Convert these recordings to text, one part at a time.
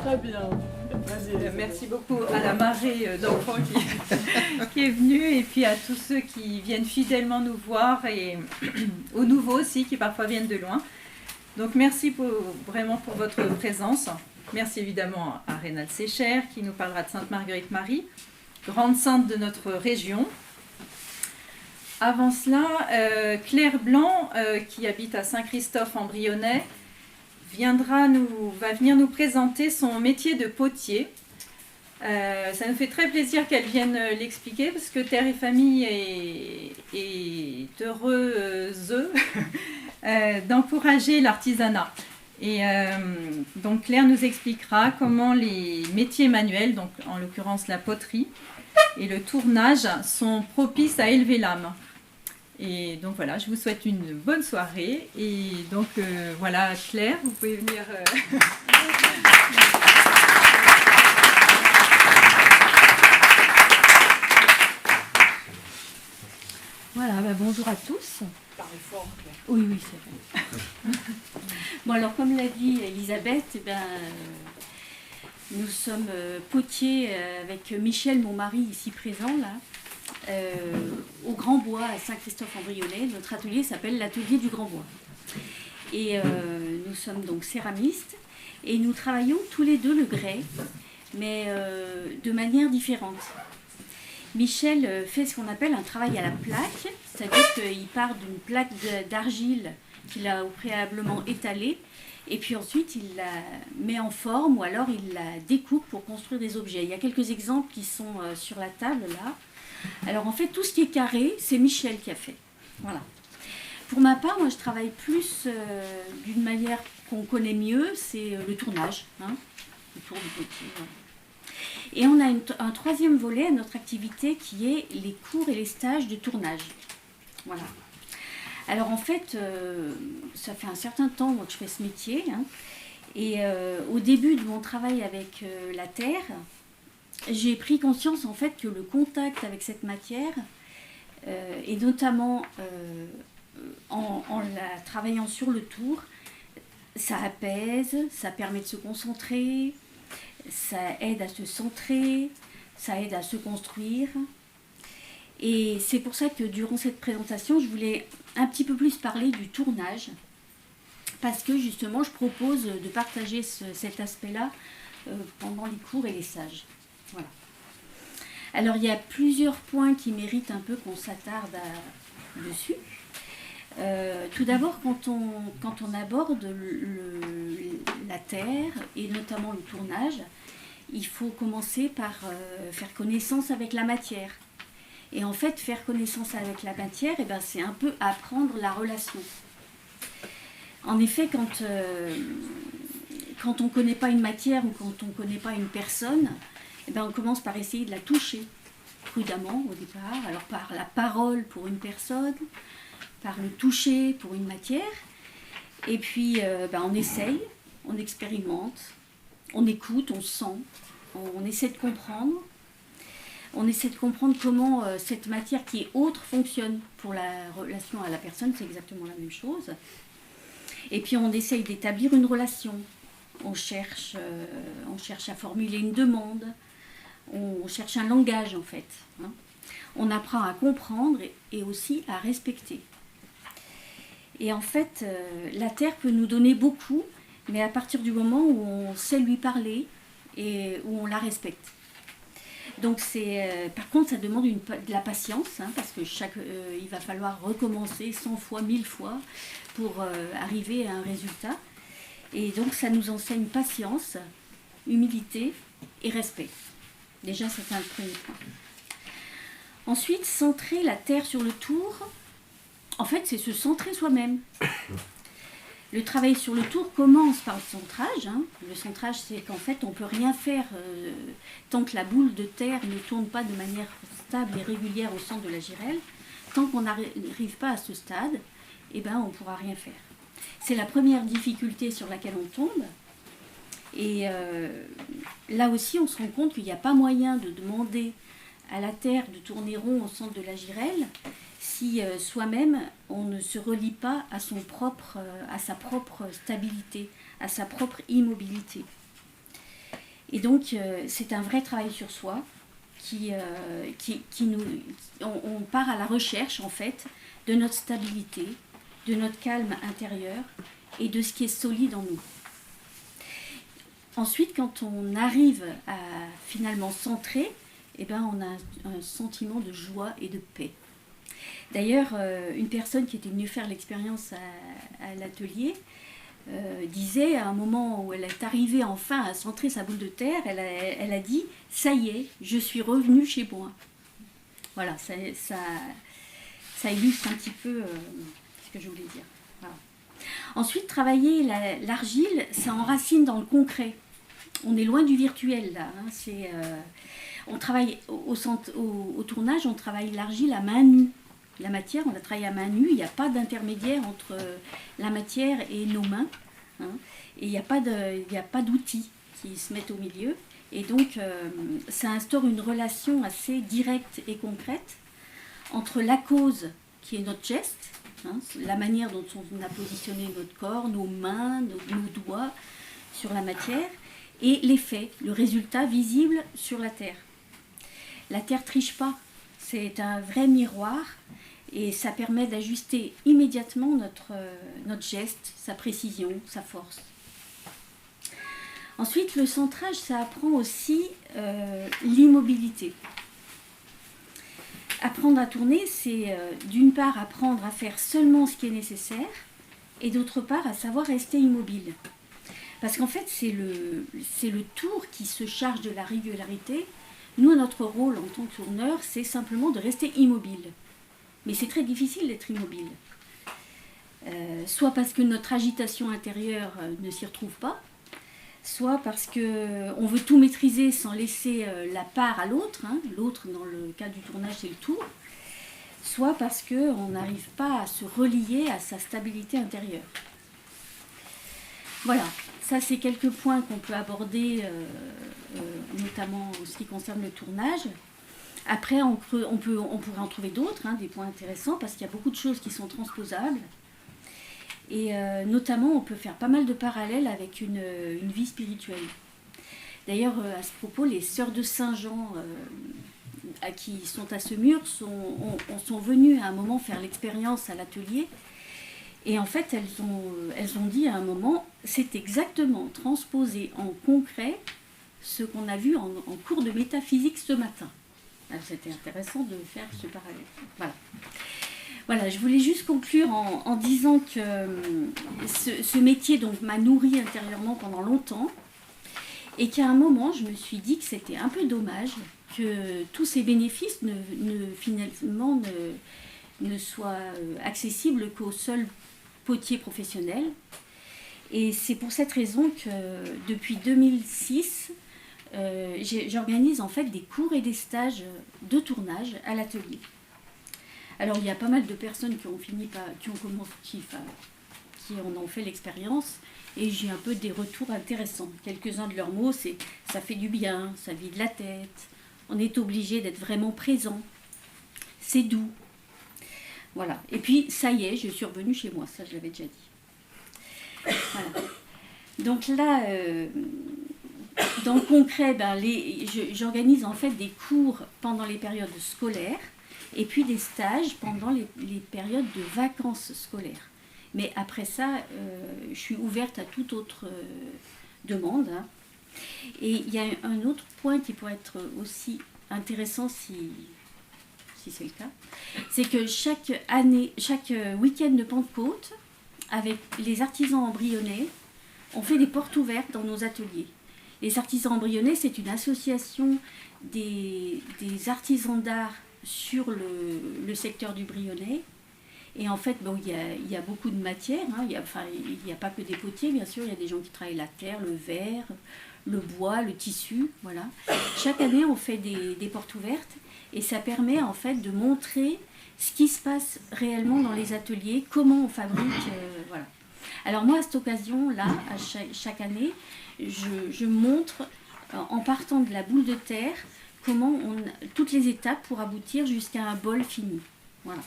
Très bien. Merci beaucoup à la marée d'enfants qui est venue et puis à tous ceux qui viennent fidèlement nous voir et aux nouveaux aussi qui parfois viennent de loin. Donc merci vraiment pour votre présence. Merci évidemment à Rénal Sécher qui nous parlera de Sainte Marguerite Marie, grande sainte de notre région. Avant cela, Claire Blanc, qui habite à Saint-Christophe-en-Brionnais, va venir nous présenter son métier de potier. Ça nous fait très plaisir qu'elle vienne l'expliquer parce que Terre et Famille est heureuse d'encourager l'artisanat. Et donc Claire nous expliquera comment les métiers manuels, donc en l'occurrence la poterie et le tournage, sont propices à élever l'âme. Et donc voilà, je vous souhaite une bonne soirée. Et donc voilà, Claire, vous pouvez venir. Voilà, bonjour à tous. Parlez fort, Claire. Oui, c'est vrai. Bon, alors comme l'a dit Elisabeth, nous sommes potiers avec Michel, mon mari, ici présent, là. Au Grand Bois à Saint-Christophe-en-Brionnais. Notre atelier s'appelle l'atelier du Grand Bois. Et nous sommes donc céramistes et nous travaillons tous les deux le grès, mais de manière différente. Michel fait ce qu'on appelle un travail à la plaque, c'est-à-dire qu'il part d'une plaque d'argile qu'il a préalablement étalée et puis ensuite il la met en forme ou alors il la découpe pour construire des objets. Il y a quelques exemples qui sont sur la table là. Alors en fait, tout ce qui est carré, c'est Michel qui a fait. Voilà. Pour ma part, moi je travaille plus d'une manière qu'on connaît mieux, c'est le tournage. Le tour du potier. Voilà. Et on a un troisième volet à notre activité qui est les cours et les stages de tournage. Voilà. Alors en fait, ça fait un certain temps que je fais ce métier. Et au début de mon travail avec la terre, j'ai pris conscience en fait que le contact avec cette matière, et notamment en la travaillant sur le tour, ça apaise, ça permet de se concentrer, ça aide à se centrer, ça aide à se construire. Et c'est pour ça que durant cette présentation, je voulais un petit peu plus parler du tournage, parce que justement, je propose de partager cet aspect-là pendant les cours et les stages. Voilà. Alors il y a plusieurs points qui méritent un peu qu'on s'attarde dessus. Tout d'abord, quand on aborde la terre et notamment le tournage, il faut commencer par faire connaissance avec la matière. Et en fait, faire connaissance avec la matière, c'est un peu apprendre la relation. En effet, quand on ne connaît pas une matière ou quand on ne connaît pas une personne, on commence par essayer de la toucher prudemment au départ, alors par la parole pour une personne, par le toucher pour une matière, et puis on essaye, on expérimente, on écoute, on sent, on essaie de comprendre. On essaie de comprendre comment cette matière qui est autre fonctionne. Pour la relation à la personne, c'est exactement la même chose. Et puis on essaye d'établir une relation. On cherche à formuler une demande. On cherche un langage en fait. On apprend à comprendre et aussi à respecter. Et en fait, la terre peut nous donner beaucoup, mais à partir du moment où on sait lui parler et où on la respecte. Donc par contre, ça demande de la patience, parce que il va falloir recommencer 100 fois, 1000 fois pour arriver à un résultat. Et donc ça nous enseigne patience, humilité et respect. Déjà, c'est un premier point. Ensuite, centrer la terre sur le tour, en fait, c'est se centrer soi-même. Le travail sur le tour commence par le centrage. Le centrage, c'est qu'en fait, on ne peut rien faire tant que la boule de terre ne tourne pas de manière stable et régulière au centre de la girelle. Tant qu'on n'arrive pas à ce stade, on ne pourra rien faire. C'est la première difficulté sur laquelle on tombe. Et là aussi, on se rend compte qu'il n'y a pas moyen de demander à la terre de tourner rond au centre de la girelle si soi-même on ne se relie pas à sa propre stabilité, à sa propre immobilité. Et donc, c'est un vrai travail sur soi on part à la recherche, en fait, de notre stabilité, de notre calme intérieur et de ce qui est solide en nous. Ensuite, quand on arrive à finalement centrer, eh ben, on a un sentiment de joie et de paix. D'ailleurs, une personne qui était venue faire l'expérience à l'atelier disait, à un moment où elle est arrivée enfin à centrer sa boule de terre, elle a dit « ça y est, je suis revenue chez moi ». Voilà, ça illustre un petit peu ce que je voulais dire. Voilà. Ensuite, travailler l'argile, ça enracine dans le concret. On est loin du virtuel là. On travaille au tournage, on travaille l'argile à main nue. La matière, on la travaille à main nue. Il n'y a pas d'intermédiaire entre la matière et nos mains. Et il n'y a pas d'outils qui se mettent au milieu. Et donc, ça instaure une relation assez directe et concrète entre la cause, qui est notre geste, la manière dont on a positionné notre corps, nos mains, nos doigts sur la matière, et l'effet, le résultat visible sur la terre. La terre triche pas, c'est un vrai miroir et ça permet d'ajuster immédiatement notre geste, sa précision, sa force. Ensuite, le centrage, ça apprend aussi l'immobilité. Apprendre à tourner, c'est d'une part apprendre à faire seulement ce qui est nécessaire et d'autre part à savoir rester immobile. Parce qu'en fait, c'est le tour qui se charge de la régularité. Nous, notre rôle en tant que tourneur, c'est simplement de rester immobile. Mais c'est très difficile d'être immobile. Soit parce que notre agitation intérieure ne s'y retrouve pas, soit parce qu'on veut tout maîtriser sans laisser la part à l'autre. L'autre, dans le cas du tournage, c'est le tour. Soit parce qu'on n'arrive pas à se relier à sa stabilité intérieure. Voilà, ça c'est quelques points qu'on peut aborder, notamment en ce qui concerne le tournage. Après, on pourrait en trouver d'autres, des points intéressants, parce qu'il y a beaucoup de choses qui sont transposables. Et notamment, on peut faire pas mal de parallèles avec une vie spirituelle. D'ailleurs, à ce propos, les sœurs de Saint-Jean, qui sont à Semur, sont venues à un moment faire l'expérience à l'atelier. Et en fait, elles ont dit à un moment, c'est exactement transposé en concret ce qu'on a vu en cours de métaphysique ce matin. Alors, c'était intéressant de faire ce parallèle. Voilà, je voulais juste conclure en disant que ce métier donc, m'a nourri intérieurement pendant longtemps et qu'à un moment, je me suis dit que c'était un peu dommage que tous ces bénéfices finalement ne soient accessibles qu'aux seuls potiers professionnels. Et c'est pour cette raison que depuis 2006, j'organise en fait des cours et des stages de tournage à l'atelier. Alors il y a pas mal de personnes qui en ont fait l'expérience et j'ai un peu des retours intéressants. Quelques-uns de leurs mots, c'est « ça fait du bien, ça vide la tête, on est obligé d'être vraiment présent, c'est doux ». Voilà. Et puis ça y est, je suis revenue chez moi, ça je l'avais déjà dit. Voilà. Donc là, dans le concret, j'organise en fait des cours pendant les périodes scolaires et puis des stages pendant les périodes de vacances scolaires. Mais après ça, je suis ouverte à toute autre demande. Et il y a un autre point qui pourrait être aussi intéressant si c'est le cas, c'est que chaque week-end de Pentecôte, avec les artisans embryonnais, on fait des portes ouvertes dans nos ateliers. Les artisans embryonnais, c'est une association des artisans d'art sur le secteur du Brionnais. Et en fait, il y a beaucoup de matières. Il n'y a pas que des potiers, bien sûr. Il y a des gens qui travaillent la terre, le verre, le bois, le tissu. Voilà. Chaque année, on fait des portes ouvertes. Et ça permet en fait de montrer ce qui se passe réellement dans les ateliers, comment on fabrique. Voilà. Alors moi, à cette occasion-là, chaque année, je montre, en partant de la boule de terre, toutes les étapes pour aboutir jusqu'à un bol fini. Voilà.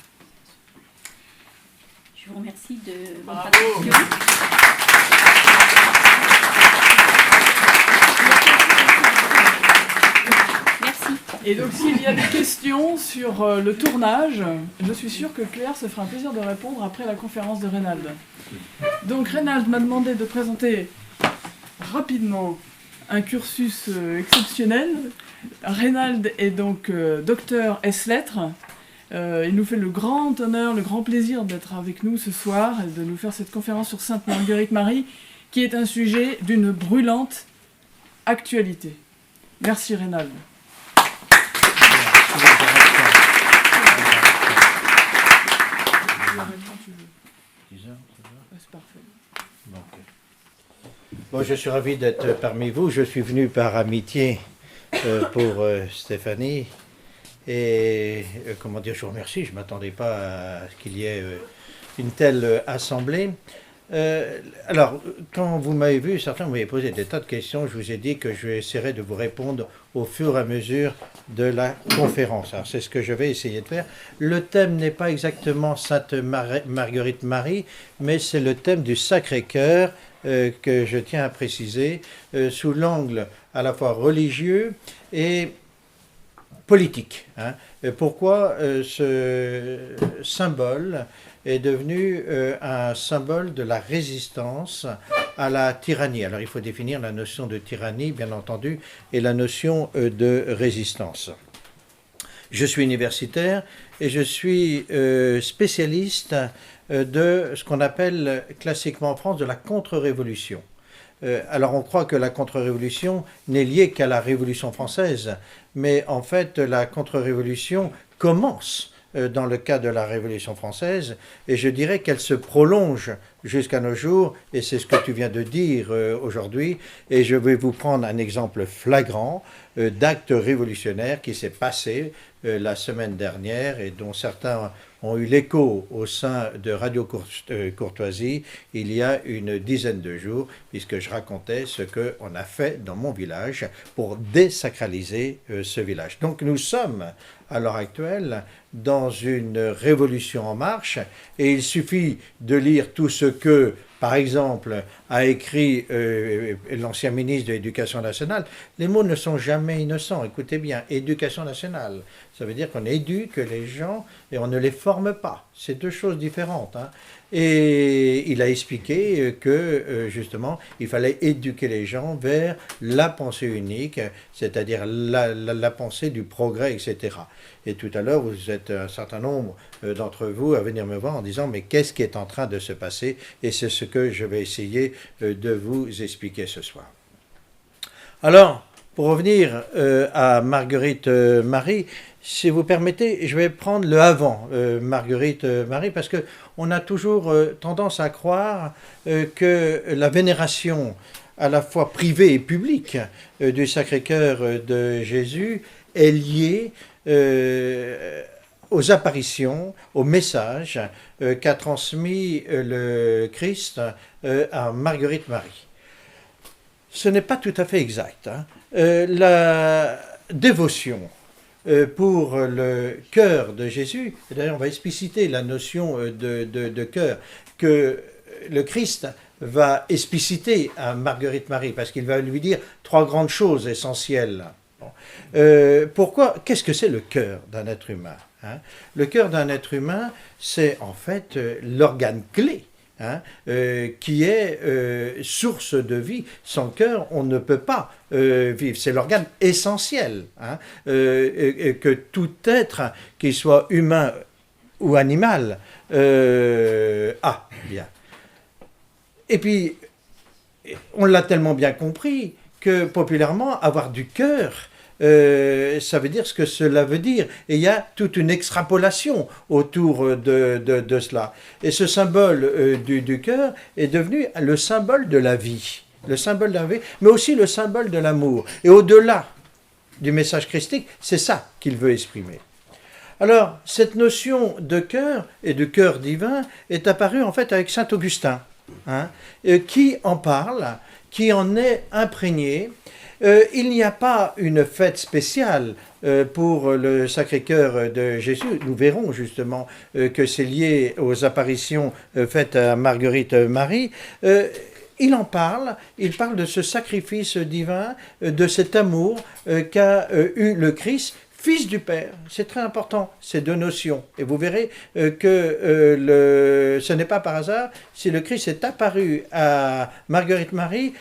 Je vous remercie de votre attention. Et donc s'il y a des questions sur le tournage, je suis sûre que Claire se fera un plaisir de répondre après la conférence de Reynald. Donc Reynald m'a demandé de présenter rapidement un cursus exceptionnel. Reynald est donc docteur ès-lettres. Il nous fait le grand honneur, le grand plaisir d'être avec nous ce soir et de nous faire cette conférence sur Sainte Marguerite Marie, qui est un sujet d'une brûlante actualité. Merci Reynald. Bon, je suis ravi d'être parmi vous. Je suis venu par amitié pour Stéphanie. Et comment dire, je vous remercie. Je ne m'attendais pas à ce qu'il y ait une telle assemblée. Alors, quand vous m'avez vu, certains m'avaient posé des tas de questions. Je vous ai dit que je essaierai de vous répondre au fur et à mesure de la conférence. Alors, c'est ce que je vais essayer de faire. Le thème n'est pas exactement Sainte Marguerite Marie, mais c'est le thème du Sacré-Cœur que je tiens à préciser sous l'angle à la fois religieux et politique. Pourquoi ce symbole est devenu un symbole de la résistance à la tyrannie. Alors il faut définir la notion de tyrannie, bien entendu, et la notion de résistance. Je suis universitaire et je suis spécialiste de ce qu'on appelle classiquement en France de la contre-révolution. Alors on croit que la contre-révolution n'est liée qu'à la Révolution française, mais en fait la contre-révolution commence dans le cas de la Révolution française, et je dirais qu'elle se prolonge jusqu'à nos jours, et c'est ce que tu viens de dire aujourd'hui, et je vais vous prendre un exemple flagrant d'acte révolutionnaire qui s'est passé la semaine dernière, et dont certains ont eu l'écho au sein de Radio Courtoisie il y a une dizaine de jours, puisque je racontais ce qu'on a fait dans mon village pour désacraliser ce village. Donc nous sommes à l'heure actuelle dans une révolution en marche, et il suffit de lire tout ce que, par exemple, a écrit l'ancien ministre de l'Éducation nationale. Les mots ne sont jamais innocents, écoutez bien, éducation nationale, ça veut dire qu'on éduque les gens et on ne les forme pas, c'est deux choses différentes. Et il a expliqué que, justement, il fallait éduquer les gens vers la pensée unique, c'est-à-dire la pensée du progrès, etc. Et tout à l'heure, vous êtes un certain nombre d'entre vous à venir me voir en disant « Mais qu'est-ce qui est en train de se passer ?» Et c'est ce que je vais essayer de vous expliquer ce soir. Alors, pour revenir à Marguerite Marie, si vous permettez, je vais prendre le avant Marguerite Marie, parce qu'on a toujours tendance à croire que la vénération à la fois privée et publique du Sacré-Cœur de Jésus est liée aux apparitions, aux messages qu'a transmis le Christ à Marguerite Marie. Ce n'est pas tout à fait exact. La dévotion pour le cœur de Jésus, et d'ailleurs on va expliciter la notion de cœur, que le Christ va expliciter à Marguerite Marie, parce qu'il va lui dire trois grandes choses essentielles. Pourquoi? Qu'est-ce que c'est le cœur d'un être humain? Le cœur d'un être humain, c'est en fait l'organe clé, qui est source de vie. Sans cœur, on ne peut pas vivre. C'est l'organe essentiel que tout être, qu'il soit humain ou animal, a. Bien. Et puis, on l'a tellement bien compris que populairement, avoir du cœur, ça veut dire ce que cela veut dire. Et il y a toute une extrapolation autour de cela. Et ce symbole du cœur est devenu le symbole de la vie. Le symbole de la vie, mais aussi le symbole de l'amour. Et au-delà du message christique, c'est ça qu'il veut exprimer. Alors, cette notion de cœur et de cœur divin est apparue en fait avec saint Augustin, qui en parle, qui en est imprégné. Il n'y a pas une fête spéciale pour le Sacré-Cœur de Jésus. Nous verrons justement que c'est lié aux apparitions faites à Marguerite Marie. Il en parle, il parle de ce sacrifice divin, de cet amour qu'a eu le Christ fils du Père. C'est très important, ces deux notions. Et vous verrez ce n'est pas par hasard si le Christ est apparu à Marguerite Marie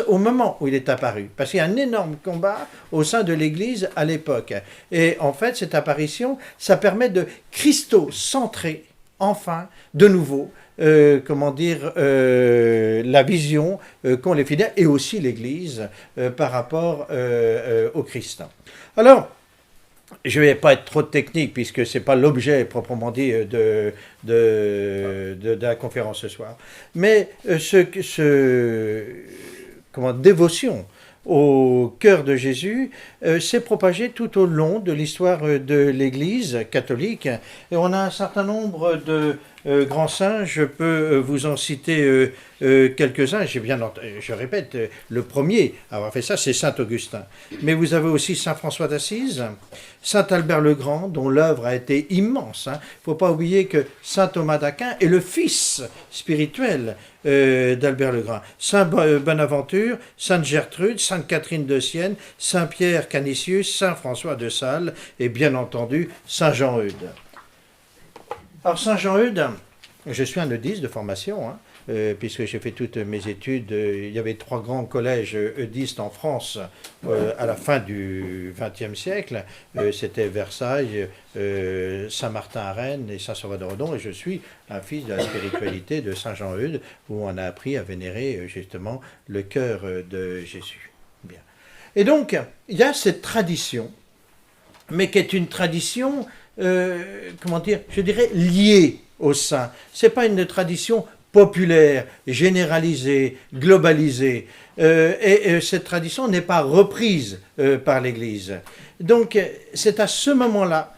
au moment où il est apparu. Parce qu'il y a un énorme combat au sein de l'Église à l'époque. Et en fait, cette apparition, ça permet de christocentrer, enfin, de nouveau, la vision qu'ont les fidèles et aussi l'Église par rapport au Christ. Alors, je ne vais pas être trop technique puisque ce n'est pas l'objet proprement dit de la conférence ce soir. Mais dévotion au cœur de Jésus s'est propagée tout au long de l'histoire de l'Église catholique. Et on a un certain nombre de grands saints, je peux vous en citer quelques-uns. Je répète, le premier à avoir fait ça, c'est saint Augustin. Mais vous avez aussi saint François d'Assise, saint Albert le Grand, dont l'œuvre a été immense. Il ne faut pas oublier que saint Thomas d'Aquin est le fils spirituel d'Albert le Grand. Saint Bonaventure, sainte Gertrude, sainte Catherine de Sienne, saint Pierre Canisius, saint François de Sales et bien entendu saint Jean-Eudes. Alors Saint Jean-Eudes, je suis un eudiste de formation, puisque j'ai fait toutes mes études. Il y avait 3 grands collèges eudistes en France à la fin du XXe siècle. C'était Versailles, Saint-Martin à Rennes et Saint-Sauveur-de-Redon. Et je suis un fils de la spiritualité de Saint Jean-Eudes, où on a appris à vénérer justement le cœur de Jésus. Bien. Et donc, il y a cette tradition, mais qui est une tradition... je dirais liée au saint. Ce n'est pas une tradition populaire, généralisée, globalisée. Et cette tradition n'est pas reprise par l'Église. Donc, c'est à ce moment-là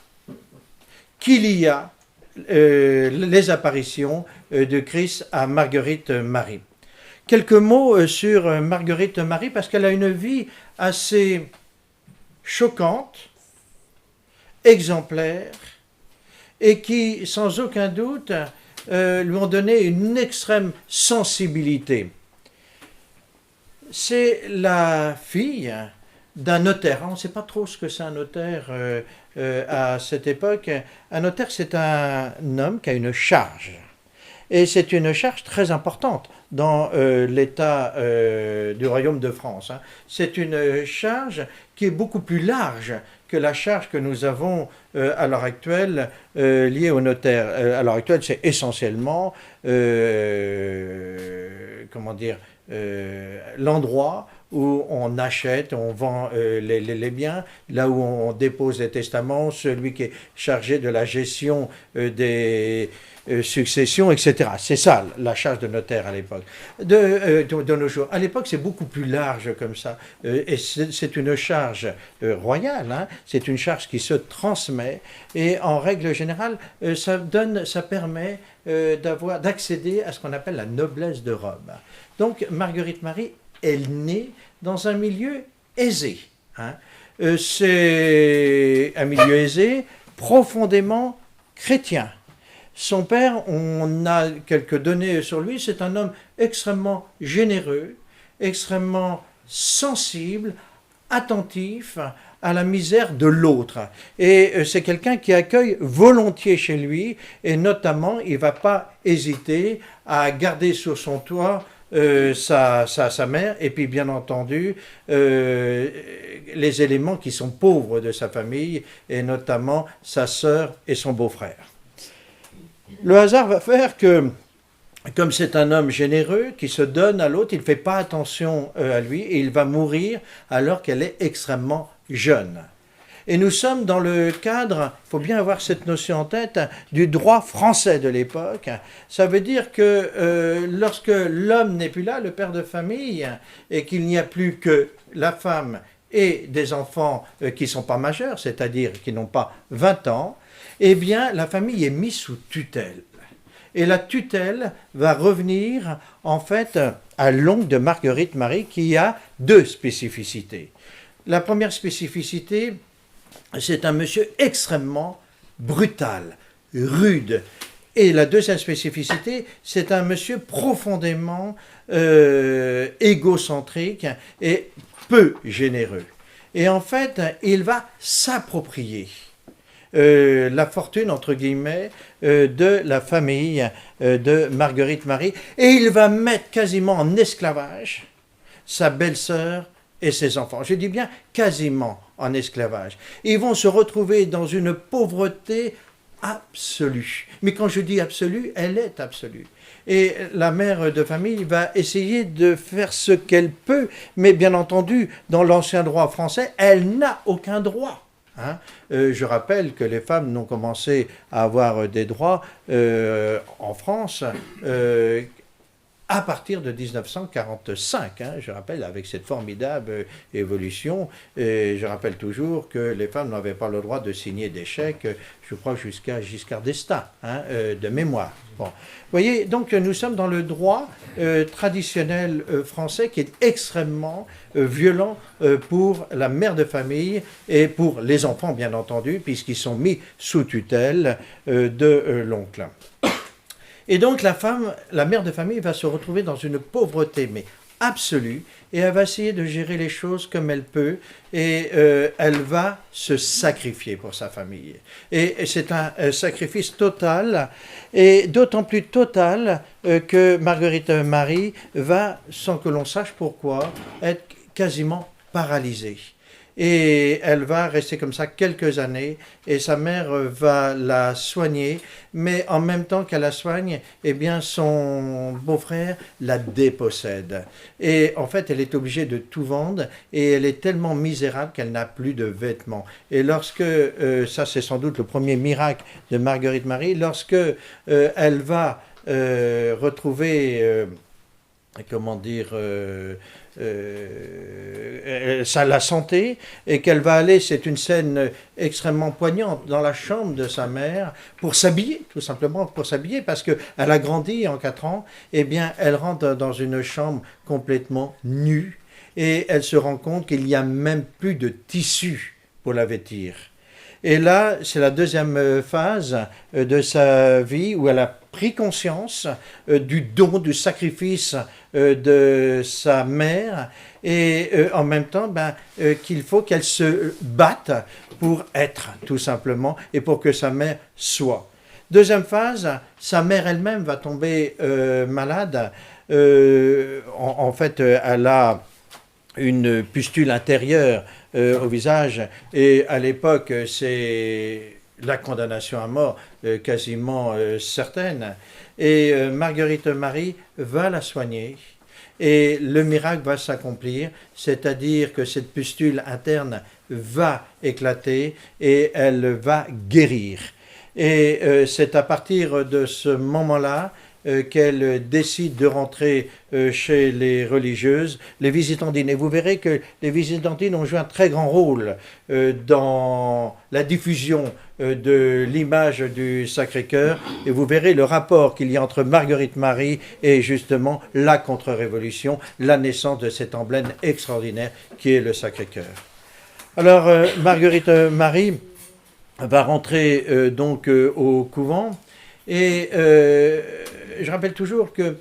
qu'il y a les apparitions de Christ à Marguerite Marie. Quelques mots sur Marguerite Marie, parce qu'elle a une vie assez choquante, exemplaires et qui, sans aucun doute, lui ont donné une extrême sensibilité. C'est la fille d'un notaire. On ne sait pas trop ce que c'est un notaire à cette époque. Un notaire, c'est un homme qui a une charge. Et c'est une charge très importante dans l'État du Royaume de France. C'est une charge qui est beaucoup plus large que la charge que nous avons à l'heure actuelle liée au notaire. À l'heure actuelle, c'est essentiellement l'endroit où on achète, on vend les biens, là où on dépose les testaments, celui qui est chargé de la gestion des successions, etc. C'est ça, la charge de notaire à l'époque. De nos jours. À l'époque, c'est beaucoup plus large comme ça. Et c'est une charge royale, c'est une charge qui se transmet. Et en règle générale, ça permet d'accéder à ce qu'on appelle la noblesse de robe. Donc, Marguerite Marie, elle naît dans un milieu aisé. C'est un milieu aisé, profondément chrétien. Son père, on a quelques données sur lui, c'est un homme extrêmement généreux, extrêmement sensible, attentif à la misère de l'autre. Et c'est quelqu'un qui accueille volontiers chez lui, et notamment, il ne va pas hésiter à garder sur son toit sa mère, et puis bien entendu les éléments qui sont pauvres de sa famille, et notamment sa sœur et son beau-frère. Le hasard va faire que, comme c'est un homme généreux qui se donne à l'autre, il ne fait pas attention à lui et il va mourir alors qu'elle est extrêmement jeune. Et nous sommes dans le cadre, il faut bien avoir cette notion en tête, du droit français de l'époque. Ça veut dire que lorsque l'homme n'est plus là, le père de famille, et qu'il n'y a plus que la femme et des enfants qui ne sont pas majeurs, c'est-à-dire qui n'ont pas 20 ans, eh bien, la famille est mise sous tutelle. Et la tutelle va revenir, en fait, à l'oncle de Marguerite Marie, qui a 2 spécificités. La première spécificité, c'est un monsieur extrêmement brutal, rude. Et la deuxième spécificité, c'est un monsieur profondément égocentrique et peu généreux. Et en fait, il va s'approprier la fortune, entre guillemets, de la famille de Marguerite Marie. Et il va mettre quasiment en esclavage sa belle-sœur et ses enfants. Je dis bien quasiment en esclavage. Ils vont se retrouver dans une pauvreté absolue. Mais quand je dis absolue, elle est absolue. Et la mère de famille va essayer de faire ce qu'elle peut, mais bien entendu, dans l'ancien droit français, elle n'a aucun droit. Hein. Je rappelle que les femmes n'ont commencé à avoir des droits en France à partir de 1945, hein, je rappelle, avec cette formidable évolution. Et je rappelle toujours que les femmes n'avaient pas le droit de signer des chèques, je crois jusqu'à Giscard d'Estaing, hein, de mémoire. Bon. Vous voyez, donc nous sommes dans le droit traditionnel français qui est extrêmement violent pour la mère de famille et pour les enfants, bien entendu, puisqu'ils sont mis sous tutelle de l'oncle. Et donc la mère de famille va se retrouver dans une pauvreté, mais absolue, et elle va essayer de gérer les choses comme elle peut, et elle va se sacrifier pour sa famille. Et c'est un sacrifice total, et d'autant plus total que Marguerite Marie va, sans que l'on sache pourquoi, être quasiment paralysée. Et elle va rester comme ça quelques années et sa mère va la soigner, mais en même temps qu'elle la soigne, eh bien son beau-frère la dépossède. Et en fait, elle est obligée de tout vendre et elle est tellement misérable qu'elle n'a plus de vêtements. Et lorsque, ça c'est sans doute le premier miracle de Marguerite Marie, lorsque elle va retrouver, comment dire... la santé, et qu'elle va aller, c'est une scène extrêmement poignante, dans la chambre de sa mère pour s'habiller, tout simplement pour s'habiller, parce qu'elle a grandi en 4 ans, et bien elle rentre dans une chambre complètement nue et elle se rend compte qu'il n'y a même plus de tissu pour la vêtir. Et là, c'est la deuxième phase de sa vie où elle a pris conscience du don, du sacrifice de sa mère et en même temps qu'il faut qu'elle se batte pour être, tout simplement, et pour que sa mère soit. Deuxième phase, sa mère elle-même va tomber malade. En fait, elle a une pustule intérieure au visage, et à l'époque, c'est la condamnation à mort quasiment certaine. Et Marguerite Marie va la soigner, et le miracle va s'accomplir, c'est-à-dire que cette pustule interne va éclater et elle va guérir. Et c'est à partir de ce moment-là qu'elle décide de rentrer chez les religieuses, les visitandines. Et vous verrez que les visitandines ont joué un très grand rôle dans la diffusion de l'image du Sacré-Cœur. Et vous verrez le rapport qu'il y a entre Marguerite Marie et justement la contre-révolution, la naissance de cet emblème extraordinaire qui est le Sacré-Cœur. Alors, Marguerite Marie va rentrer donc au couvent. Et je rappelle toujours que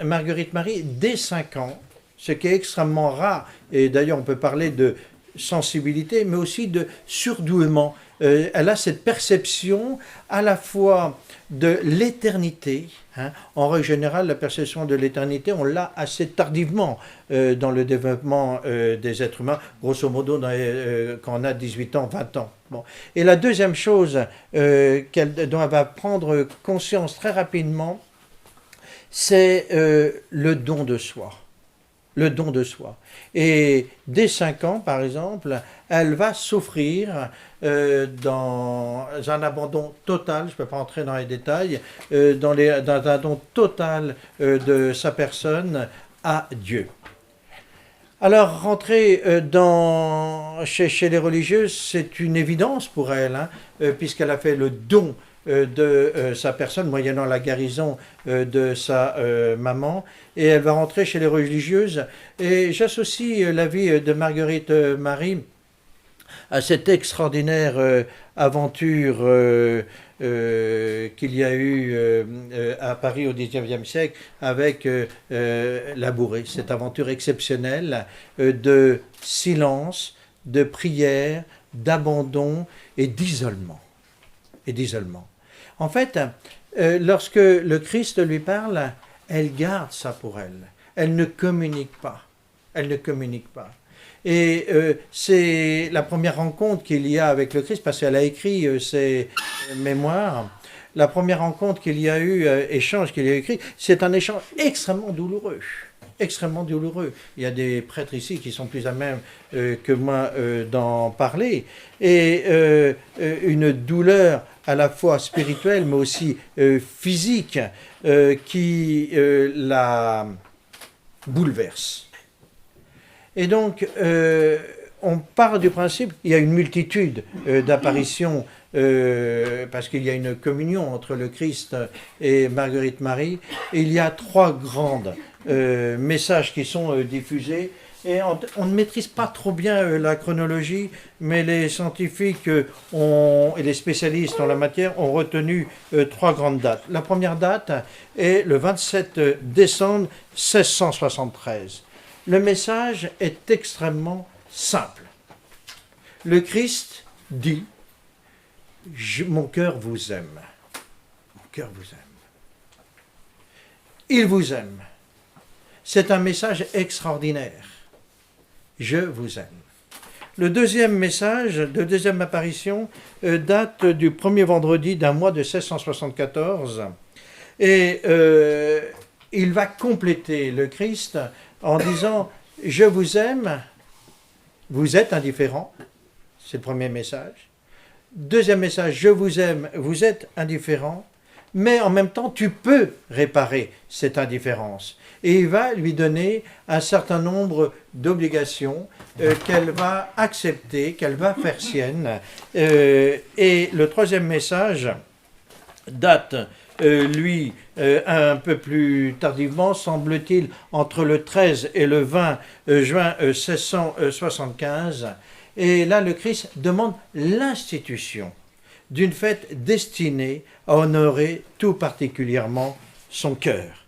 Marguerite Marie, dès 5 ans, ce qui est extrêmement rare, et d'ailleurs on peut parler de sensibilité, mais aussi de surdouement, elle a cette perception à la fois de l'éternité. Hein. En règle générale, la perception de l'éternité, on l'a assez tardivement dans le développement des êtres humains, grosso modo quand on a 18 ans, 20 ans. Bon. Et la deuxième chose dont elle va prendre conscience très rapidement, c'est le don de soi. Le don de soi. Et dès 5 ans, par exemple, elle va souffrir dans un abandon total, je ne peux pas entrer dans les détails, dans un don total de sa personne à Dieu. Alors, rentrer chez les religieuses, c'est une évidence pour elle, hein, puisqu'elle a fait le don de sa personne, moyennant la guérison de sa maman, et elle va rentrer chez les religieuses. Et j'associe la vie de Marguerite Marie à cette extraordinaire aventure qu'il y a eu à Paris au XIXe siècle avec la bourrée, cette aventure exceptionnelle de silence, de prière, d'abandon et d'isolement. En fait, lorsque le Christ lui parle, elle garde ça pour elle. Elle ne communique pas. Et c'est la première rencontre qu'il y a avec le Christ, parce qu'elle a écrit ses mémoires. La première rencontre qu'il y a eu, échange qu'il y a écrit, c'est un échange extrêmement douloureux. Il y a des prêtres ici qui sont plus à même que moi d'en parler. Et une douleur à la fois spirituelle, mais aussi physique, qui la bouleverse. Et donc, on part du principe, il y a une multitude d'apparitions, parce qu'il y a une communion entre le Christ et Marguerite Marie, et il y a 3 grands messages qui sont diffusés, et on ne maîtrise pas trop bien la chronologie, mais les scientifiques et les spécialistes en la matière ont retenu 3 grandes dates. La première date est le 27 décembre 1673. Le message est extrêmement simple. Le Christ dit « Mon cœur vous aime. Mon cœur vous aime. Il vous aime. » C'est un message extraordinaire. Je vous aime. Le deuxième message, la deuxième apparition, date du premier vendredi d'un mois de 1674. Et il va compléter le Christ en disant « Je vous aime, vous êtes indifférent ». C'est le premier message. Deuxième message, je vous aime, vous êtes indifférent, mais en même temps, tu peux réparer cette indifférence. Et il va lui donner un certain nombre d'obligations qu'elle va accepter, qu'elle va faire sienne. Et le troisième message date, lui, un peu plus tardivement, semble-t-il, entre le 13 et le 20 juin 1675. Et là, le Christ demande l'institution d'une fête destinée à honorer tout particulièrement son cœur.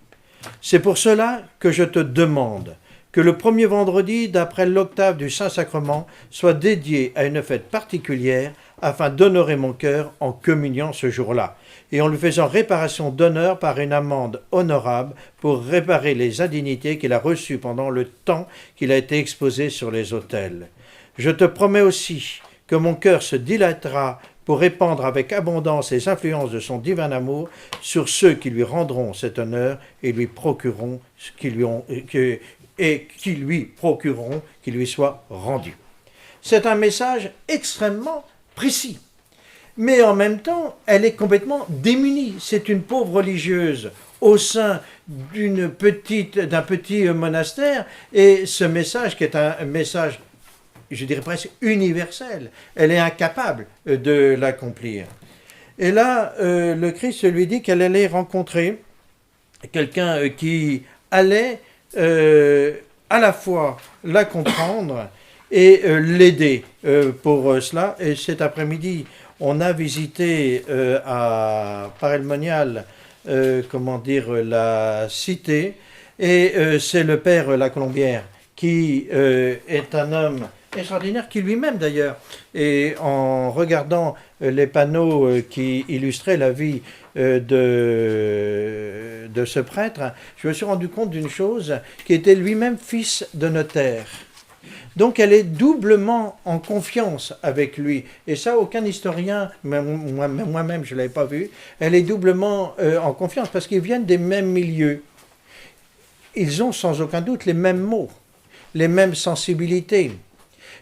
C'est pour cela que je te demande que le premier vendredi d'après l'octave du Saint-Sacrement soit dédié à une fête particulière afin d'honorer mon cœur en communiant ce jour-là et en lui faisant réparation d'honneur par une amende honorable pour réparer les indignités qu'il a reçues pendant le temps qu'il a été exposé sur les autels. Je te promets aussi que mon cœur se dilatera pour répandre avec abondance les influences de son divin amour sur ceux qui lui rendront cet honneur et lui procureront qu'il lui soit rendu. C'est un message extrêmement précis, mais en même temps, elle est complètement démunie. C'est une pauvre religieuse au sein d'un petit monastère, et ce message, qui est un message, je dirais presque universel, elle est incapable de l'accomplir. Et là, le Christ lui dit qu'elle allait rencontrer quelqu'un qui allait à la fois la comprendre et l'aider pour cela. Et cet après-midi, on a visité à Paray-le-Monial, la cité, et c'est le père Lacolombière qui est un homme extraordinaire, qui lui-même d'ailleurs, et en regardant les panneaux qui illustraient la vie de ce prêtre, je me suis rendu compte d'une chose, qui était lui-même fils de notaire. Donc elle est doublement en confiance avec lui, et ça aucun historien, moi-même je ne l'avais pas vu, elle est doublement en confiance, parce qu'ils viennent des mêmes milieux. Ils ont sans aucun doute les mêmes mots, les mêmes sensibilités.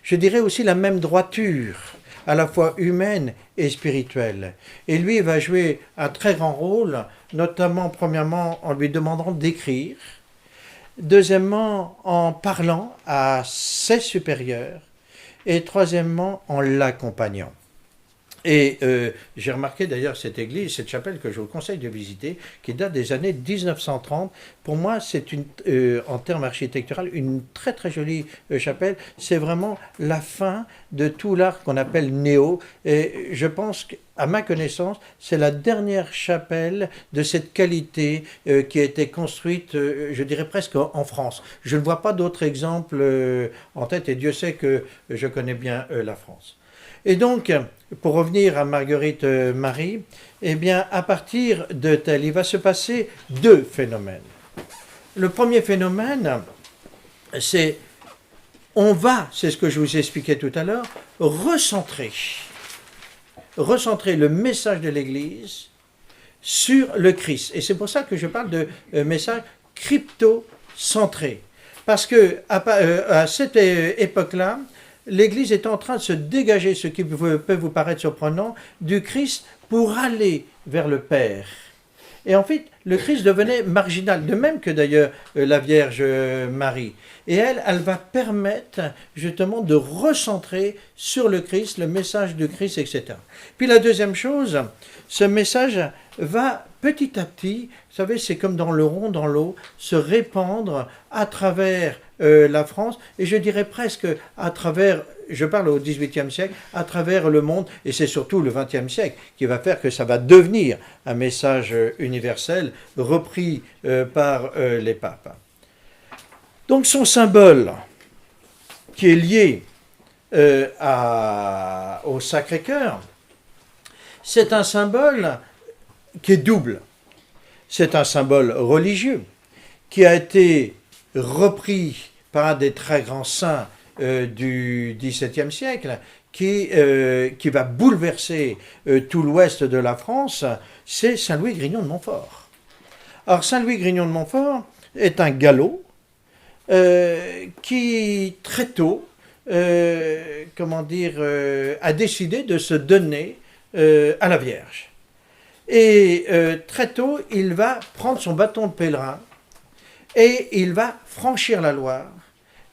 Je dirais aussi la même droiture, à la fois humaine et spirituelle. Et lui va jouer un très grand rôle, notamment, premièrement, en lui demandant d'écrire, deuxièmement, en parlant à ses supérieurs, et troisièmement, en l'accompagnant. Et j'ai remarqué d'ailleurs cette église, cette chapelle que je vous conseille de visiter, qui date des années 1930. Pour moi, c'est en termes architecturaux une très très jolie chapelle. C'est vraiment la fin de tout l'art qu'on appelle néo. Et je pense qu'à ma connaissance, c'est la dernière chapelle de cette qualité qui a été construite, je dirais presque en France. Je ne vois pas d'autres exemples en tête, et Dieu sait que je connais bien la France. Et donc, pour revenir à Marguerite Marie, eh bien, à partir de tel, il va se passer deux phénomènes. Le premier phénomène, c'est, c'est ce que je vous expliquais tout à l'heure, recentrer le message de l'Église sur le Christ. Et c'est pour ça que je parle de message crypto-centré. Parce que à cette époque-là, l'Église est en train de se dégager, ce qui peut vous paraître surprenant, du Christ pour aller vers le Père. Et en fait, le Christ devenait marginal, de même que d'ailleurs la Vierge Marie. Et elle va permettre justement de recentrer sur le Christ, le message du Christ, etc. Puis la deuxième chose, ce message va petit à petit, vous savez, c'est comme dans le rond, dans l'eau, se répandre à travers la France, et je dirais presque à travers, je parle au XVIIIe siècle, à travers le monde, et c'est surtout le XXe siècle qui va faire que ça va devenir un message universel repris par les papes. Donc son symbole qui est lié au Sacré-Cœur, c'est un symbole qui est double. C'est un symbole religieux qui a été repris par un des très grands saints du XVIIe siècle, qui va bouleverser tout l'ouest de la France, c'est Saint Louis Grignon de Montfort. Alors Saint Louis Grignon de Montfort est un gallo qui très tôt a décidé de se donner à la Vierge. Et très tôt, il va prendre son bâton de pèlerin et il va franchir la Loire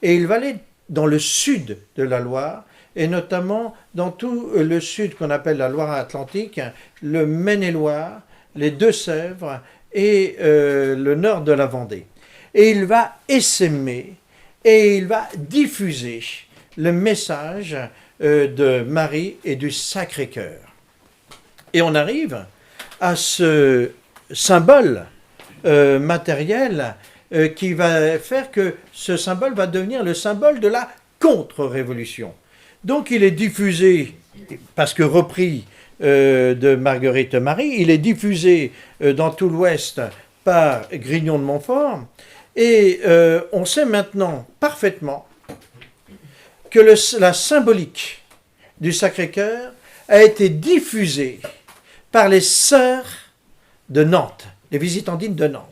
et il va aller dans le sud de la Loire et notamment dans tout le sud qu'on appelle la Loire-Atlantique, le Maine-et-Loire, les Deux-Sèvres et le nord de la Vendée. Et il va essaimer et il va diffuser le message de Marie et du Sacré-Cœur. Et on arrive à ce symbole matériel qui va faire que ce symbole va devenir le symbole de la contre-révolution. Donc il est diffusé, parce que repris de Marguerite Marie, il est diffusé dans tout l'Ouest par Grignon de Montfort, et on sait maintenant parfaitement que la symbolique du Sacré-Cœur a été diffusée par les sœurs de Nantes, les visitandines de Nantes.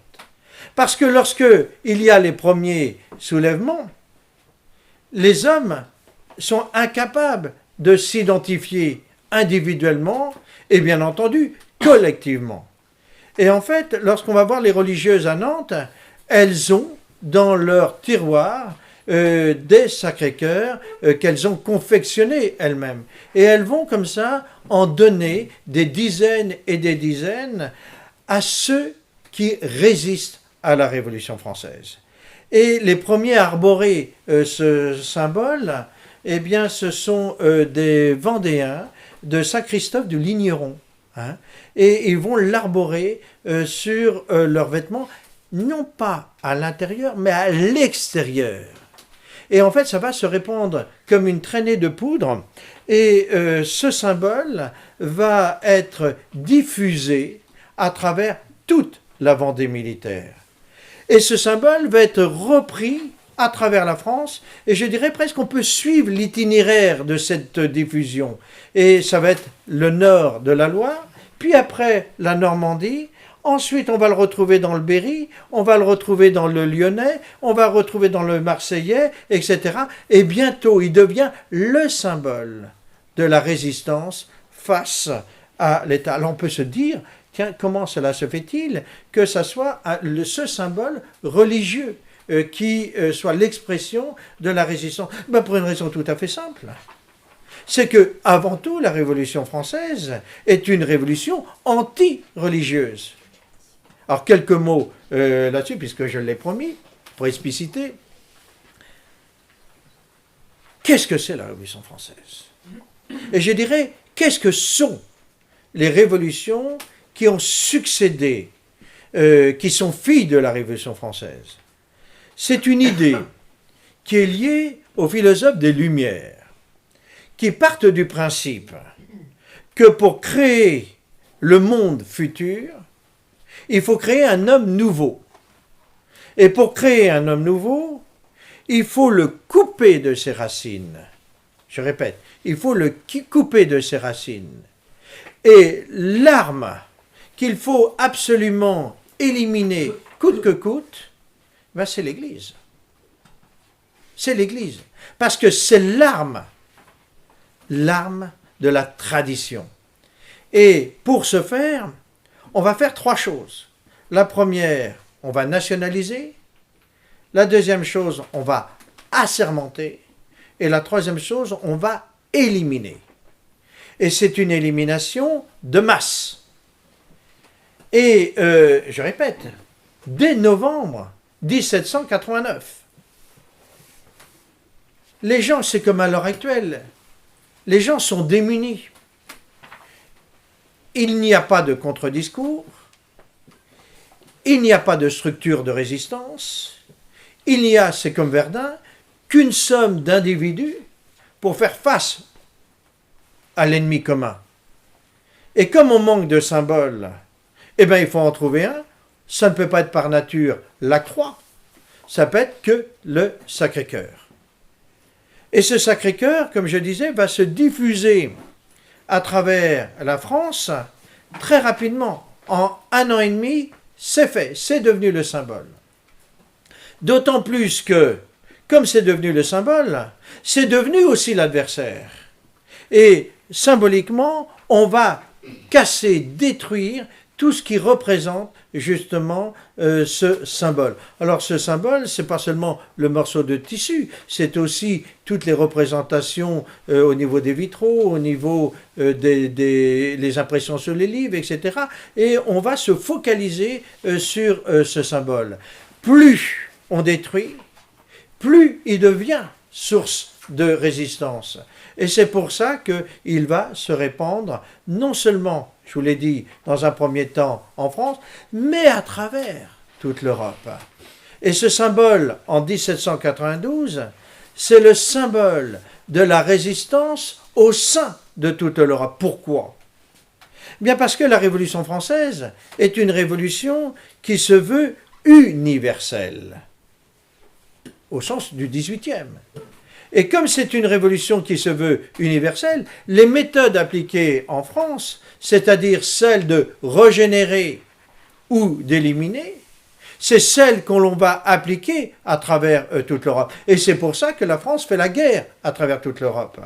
Parce que lorsque il y a les premiers soulèvements, les hommes sont incapables de s'identifier individuellement et bien entendu collectivement. Et en fait, lorsqu'on va voir les religieuses à Nantes, elles ont dans leur tiroir des Sacré-Cœurs qu'elles ont confectionnés elles-mêmes. Et elles vont comme ça en donner des dizaines et des dizaines à ceux qui résistent à la Révolution française. Et les premiers à arborer ce symbole, eh bien, ce sont des Vendéens de Saint-Christophe du Ligneron. Hein, et ils vont l'arborer sur leurs vêtements, non pas à l'intérieur, mais à l'extérieur. Et en fait, ça va se répandre comme une traînée de poudre, et ce symbole va être diffusé à travers toute la Vendée militaire. Et ce symbole va être repris à travers la France, et je dirais presque qu'on peut suivre l'itinéraire de cette diffusion. Et ça va être le nord de la Loire, puis après la Normandie, ensuite on va le retrouver dans le Berry, on va le retrouver dans le Lyonnais, on va le retrouver dans le Marseillais, etc. Et bientôt il devient le symbole de la résistance face à l'État. Alors on peut se dire, tiens, comment cela se fait-il que ça soit ce symbole religieux qui soit l'expression de la résistance? Pour une raison tout à fait simple. c'est que, avant tout, la Révolution française est une révolution anti-religieuse. Alors, quelques mots là-dessus, puisque je l'ai promis, pour expliciter. Qu'est-ce que c'est la Révolution française? Et je dirais, qu'est-ce que sont les révolutions qui ont succédé, qui sont filles de la Révolution française? C'est une idée qui est liée aux philosophes des Lumières, qui partent du principe que pour créer le monde futur, il faut créer un homme nouveau. Et pour créer un homme nouveau, il faut le couper de ses racines. Je répète, il faut le couper de ses racines. Et l'arme qu'il faut absolument éliminer coûte que coûte, ben c'est l'Église. C'est l'Église. Parce que c'est l'arme de la tradition. Et pour ce faire, on va faire 3 choses. La première, on va nationaliser. La deuxième chose, on va assermenter. Et la troisième chose, on va éliminer. Et c'est une élimination de masse. Et, je répète, dès novembre 1789, les gens, c'est comme à l'heure actuelle, les gens sont démunis. Il n'y a pas de contre-discours, il n'y a pas de structure de résistance, il n'y a, c'est comme Verdun, qu'une somme d'individus pour faire face à l'ennemi commun. Et comme on manque de symboles, eh bien il faut en trouver un. Ça ne peut pas être par nature la croix, ça peut être que le Sacré-Cœur. Et ce Sacré-Cœur, comme je disais, va se diffuser à travers la France très rapidement. En 1 an et demi, c'est fait, c'est devenu le symbole. D'autant plus que, comme c'est devenu le symbole, c'est devenu aussi l'adversaire. Et symboliquement, on va casser, détruire tout ce qui représente justement ce symbole. Alors ce symbole, c'est pas seulement le morceau de tissu, c'est aussi toutes les représentations au niveau des vitraux, au niveau des impressions sur les livres, etc. Et on va se focaliser sur ce symbole. Plus on détruit, plus il devient source de résistance. Et c'est pour ça qu'il va se répandre, non seulement, je vous l'ai dit, dans un premier temps en France, mais à travers toute l'Europe. Et ce symbole, en 1792, c'est le symbole de la résistance au sein de toute l'Europe. Pourquoi? Bien parce que la Révolution française est une révolution qui se veut universelle, au sens du XVIIIe. Et comme c'est une révolution qui se veut universelle, les méthodes appliquées en France, c'est-à-dire celles de régénérer ou d'éliminer, c'est celles qu'on va appliquer à travers toute l'Europe. Et c'est pour ça que la France fait la guerre à travers toute l'Europe.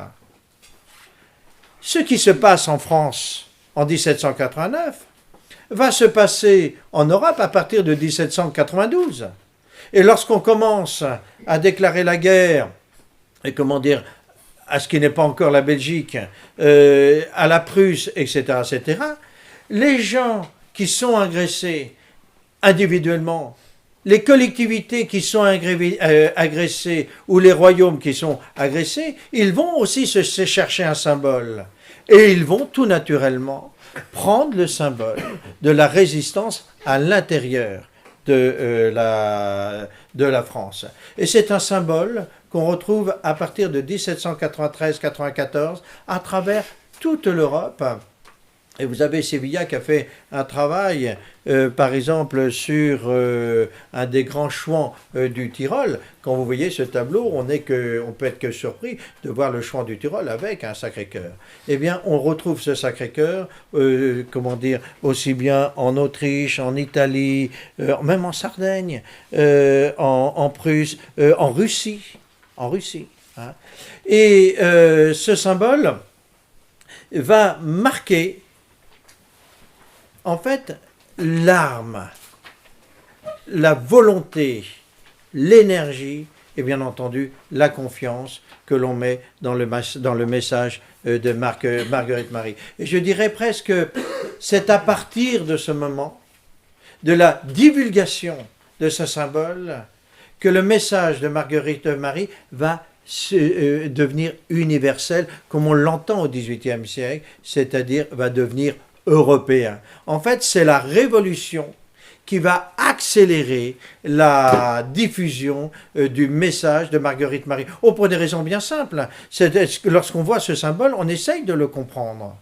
Ce qui se passe en France en 1789 va se passer en Europe à partir de 1792. Et lorsqu'on commence à déclarer la guerre, et comment dire, à ce qui n'est pas encore la Belgique, à la Prusse, etc., etc., les gens qui sont agressés individuellement, les collectivités qui sont agressées, ou les royaumes qui sont agressés, ils vont aussi se chercher un symbole. Et ils vont tout naturellement prendre le symbole de la résistance à l'intérieur de la France. Et c'est un symbole qu'on retrouve à partir de 1793-94 à travers toute l'Europe. Et vous avez Sévilla qui a fait un travail, par exemple, sur un des grands chouans du Tyrol. Quand vous voyez ce tableau, on peut être que surpris de voir le chouan du Tyrol avec un Sacré-Cœur. Eh bien, on retrouve ce Sacré-Cœur, aussi bien en Autriche, en Italie, même en Sardaigne, en Prusse, en Russie. Hein. Et ce symbole va marquer en fait l'arme, la volonté, l'énergie et bien entendu la confiance que l'on met dans le message de Marguerite Marie. Et je dirais presque, c'est à partir de ce moment, de la divulgation de ce symbole, que le message de Marguerite Marie va devenir universel, comme on l'entend au XVIIIe siècle, c'est-à-dire va devenir européen. En fait, c'est la Révolution qui va accélérer la diffusion du message de Marguerite Marie. Oh, pour des raisons bien simples. Lorsqu'on voit ce symbole, on essaye de le comprendre.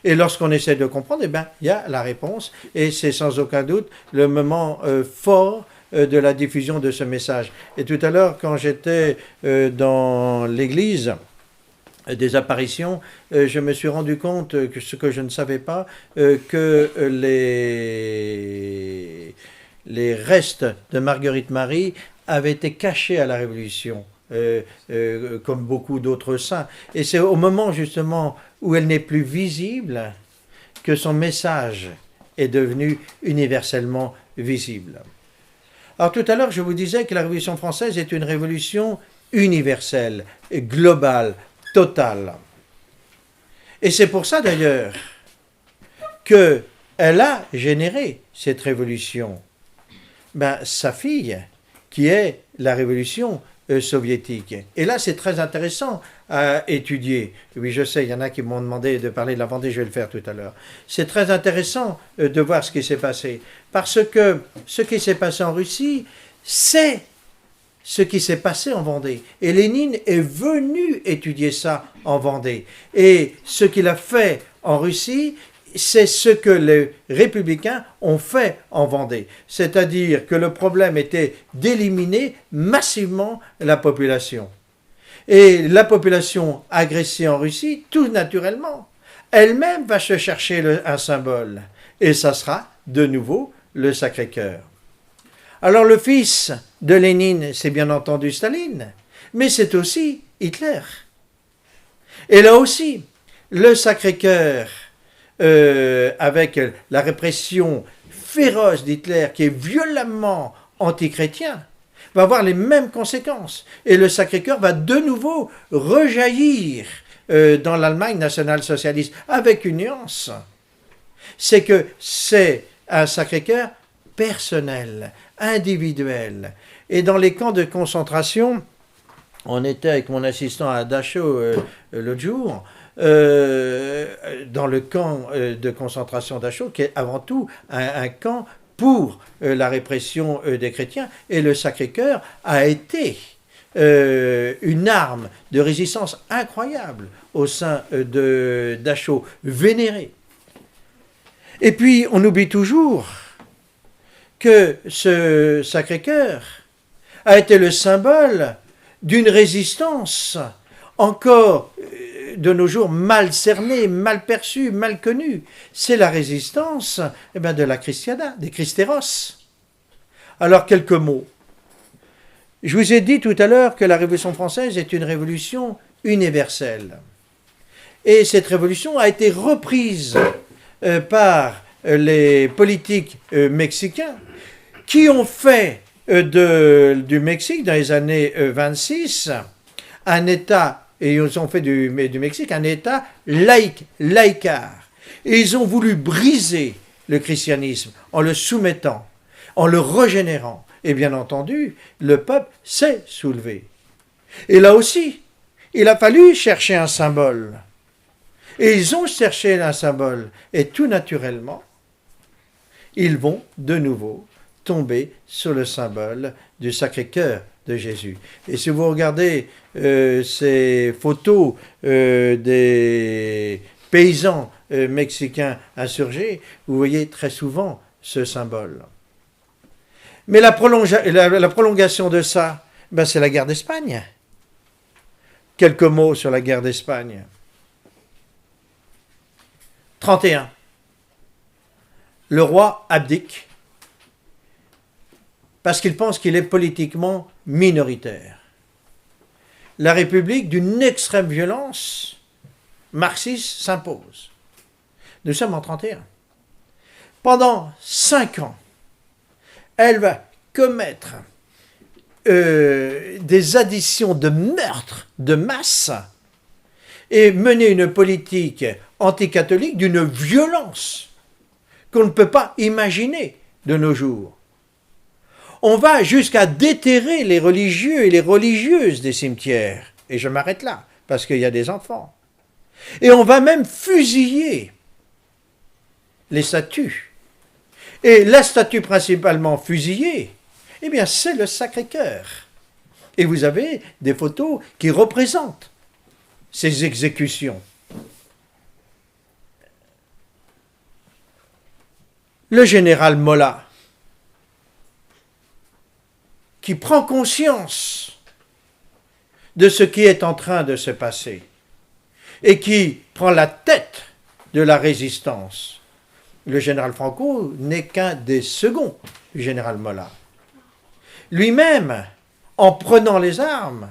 Et lorsqu'on essaie de comprendre, eh bien, il y a la réponse. Et c'est sans aucun doute le moment fort de la diffusion de ce message. Et tout à l'heure, quand j'étais dans l'église des apparitions, je me suis rendu compte, que ce que je ne savais pas, que les restes de Marguerite Marie avaient été cachés à la Révolution, comme beaucoup d'autres saints. Et c'est au moment justement où elle n'est plus visible que son message est devenu universellement visible. Alors tout à l'heure, je vous disais que la Révolution française est une révolution universelle, globale, totale. Et c'est pour ça d'ailleurs qu'elle a généré cette révolution. Sa fille, qui est la révolution soviétique. Et là, c'est très intéressant à étudier. Oui, je sais, il y en a qui m'ont demandé de parler de la Vendée, je vais le faire tout à l'heure. C'est très intéressant de voir ce qui s'est passé. Parce que ce qui s'est passé en Russie, c'est ce qui s'est passé en Vendée. Et Lénine est venu étudier ça en Vendée. Et ce qu'il a fait en Russie, c'est ce que les républicains ont fait en Vendée. C'est-à-dire que le problème était d'éliminer massivement la population. Et la population agressée en Russie, tout naturellement, elle-même va se chercher un symbole. Et ça sera de nouveau le Sacré-Cœur. Alors le fils de Lénine, c'est bien entendu Staline, mais c'est aussi Hitler. Et là aussi, le Sacré-Cœur, avec la répression féroce d'Hitler, qui est violemment antichrétien, va avoir les mêmes conséquences. Et le Sacré-Cœur va de nouveau rejaillir dans l'Allemagne nationale-socialiste, avec une nuance. C'est que c'est un Sacré-Cœur personnel, individuel. Et dans les camps de concentration, on était avec mon assistant à Dachau l'autre jour, dans le camp de concentration Dachau, qui est avant tout un camp pour la répression des chrétiens, et le Sacré-Cœur a été une arme de résistance incroyable au sein de Dachau, vénéré. Et puis, on oublie toujours que ce Sacré-Cœur a été le symbole d'une résistance encore de nos jours mal cernée, mal perçue, mal connue. C'est la résistance de la Christiana, des Christéros. Alors, quelques mots. Je vous ai dit tout à l'heure que la Révolution française est une révolution universelle. Et cette révolution a été reprise par les politiques mexicains qui ont fait du Mexique, dans les années 26, un État, et ils ont fait du Mexique un État laïcard. Et ils ont voulu briser le christianisme en le soumettant, en le régénérant. Et bien entendu, le peuple s'est soulevé. Et là aussi, il a fallu chercher un symbole. Et ils ont cherché un symbole. Et tout naturellement, ils vont de nouveau tomber sur le symbole du Sacré-Cœur de Jésus. Et si vous regardez ces photos des paysans mexicains insurgés, vous voyez très souvent ce symbole. Mais la prolongation de ça, c'est la guerre d'Espagne. Quelques mots sur la guerre d'Espagne. 31. Le roi abdique parce qu'il pense qu'il est politiquement minoritaire. La République, d'une extrême violence marxiste, s'impose. Nous sommes en 31. Pendant 5 ans, elle va commettre des additions de meurtres de masse et mener une politique anticatholique d'une violence qu'on ne peut pas imaginer de nos jours. On va jusqu'à déterrer les religieux et les religieuses des cimetières. Et je m'arrête là, parce qu'il y a des enfants. Et on va même fusiller les statues. Et la statue principalement fusillée, eh bien, c'est le Sacré-Cœur. Et vous avez des photos qui représentent ces exécutions. Le général Mola, qui prend conscience de ce qui est en train de se passer et qui prend la tête de la résistance. Le général Franco n'est qu'un des seconds du général Mola. Lui-même, en prenant les armes,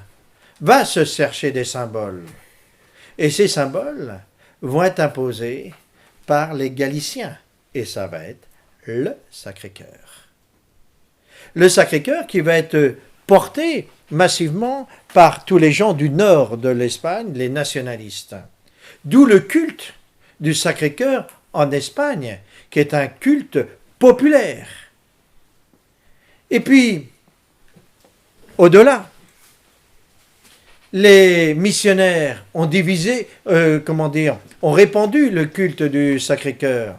va se chercher des symboles. Et ces symboles vont être imposés par les Galiciens. Et ça va être le Sacré-Cœur. Le Sacré-Cœur qui va être porté massivement par tous les gens du nord de l'Espagne, les nationalistes. D'où le culte du Sacré-Cœur en Espagne, qui est un culte populaire. Et puis, au-delà, les missionnaires ont ont répandu le culte du Sacré-Cœur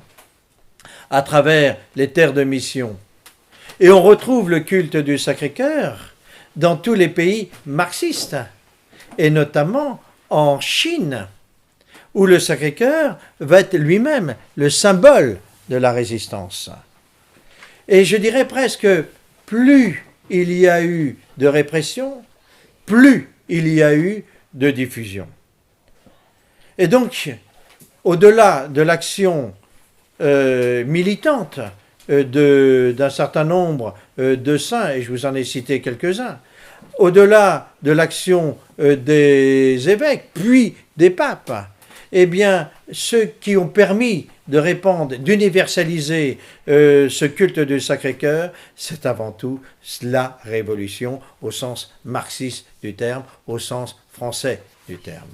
à travers les terres de mission. Et on retrouve le culte du Sacré-Cœur dans tous les pays marxistes, et notamment en Chine, où le Sacré-Cœur va être lui-même le symbole de la résistance. Et je dirais presque, plus il y a eu de répression, plus il y a eu de diffusion. Et donc, au-delà de l'action militante d'un certain nombre de saints, et je vous en ai cité quelques-uns, au-delà de l'action des évêques, puis des papes, eh bien, ceux qui ont permis de répandre, d'universaliser ce culte du Sacré-Cœur, c'est avant tout la révolution au sens marxiste du terme, au sens français du terme.